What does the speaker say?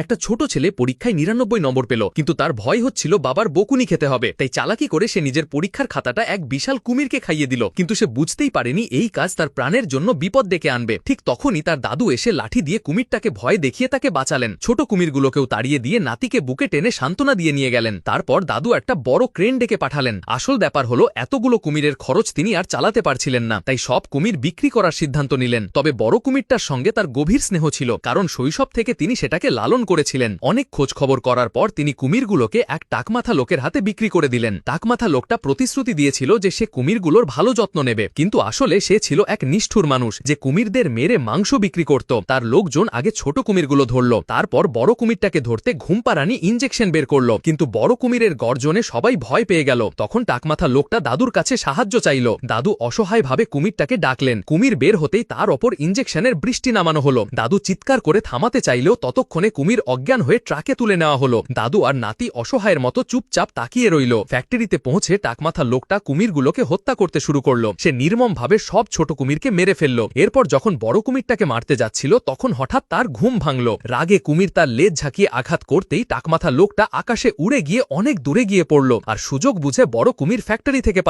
একটা ছোট ছেলে পরীক্ষায় ৯৯ নম্বর পেল, কিন্তু তার ভয় হচ্ছিল বাবার বকুনি খেতে হবে। তাই চালাকি করে সে নিজের পরীক্ষার খাতাটা এক বিশাল কুমিরকে খাইয়ে দিল। কিন্তু সে বুঝতেই পারেনি এই কাজ তার প্রাণের জন্য বিপদ ডেকে আনবে। ঠিক তখনই তার দাদু এসে লাঠি দিয়ে কুমিরটাকে ভয় দেখিয়ে তাকে বাঁচালেন। ছোট কুমিরগুলোকেও তাড়িয়ে দিয়ে নাতিকে বুকে টেনে সান্ত্বনা দিয়ে নিয়ে গেলেন। তারপর দাদু একটা বড় ক্রেন ডেকে পাঠালেন। আসল ব্যাপার হলো এতগুলো কুমিরের খরচ তিনি আর চালাতে পারছিলেন না, তাই সব কুমির বিক্রি করার সিদ্ধান্ত নিলেন। তবে বড় কুমিরটার সঙ্গে তার গভীর স্নেহ ছিল, কারণ শৈশব থেকে তিনি সেটাকে লালন করেছিলেন। অনেক খোঁজ খবর করার পর তিনি কুমিরগুলোকে এক টাকমাথা লোকের হাতে বিক্রি করে দিলেন। টাকমাথা লোকটা প্রতিশ্রুতি দিয়েছিল যে সে কুমিরগুলোর ভালো যত্ন নেবে, কিন্তু আসলে সে ছিল এক নিষ্ঠুর মানুষ যে কুমিরদের মেরে মাংস বিক্রি করত। তার লোকজন আগে ছোট কুমিরগুলো ধরল, তারপর বড় কুমিরটাকে ধরতে ঘুমপাড়ানি ইঞ্জেকশন বের করল। কিন্তু বড় কুমিরের গর্জনে সবাই ভয় পেয়ে গেল। তখন টাকমাথা লোকটা দাদুর কাছে সাহায্য চাইল। দাদু অসহায়ভাবে কুমিরটাকে ডাকলেন। কুমির বের হতেই তার ওপর ইঞ্জেকশনের বৃষ্টি নামানো হলো। দাদু চিৎকার করে থামাতে চাইলেও ততক্ষণে কুমির অজ্ঞান হয়ে ট্রাকে তুলে নেওয়া হলো। দাদু আর নাতি অসহায়ের মতো চুপচাপ তাকিয়ে রইল। ফ্যাক্টরিতে পৌঁছে টাকমাথা লোকটা কুমিরগুলোকে হত্যা করতে শুরু করলো। সে নির্মমভাবে সব ছোট কুমিরকে মেরে ফেলল। এরপর যখন বড় কুমিরটাকে মারতে যাচ্ছিল তখন হঠাৎ তার ঘুম ভাঙল। রাগে কুমির তার লেজ ঝাঁকিয়ে আঘাত করতেই টাকমাথা লোকটা আকাশে উড়ে গিয়ে অনেক দূরে গিয়ে পড়ল, আর সুযোগ বুঝে বড় কুমির ফ্যাক্টরি থেকে পালিয়ে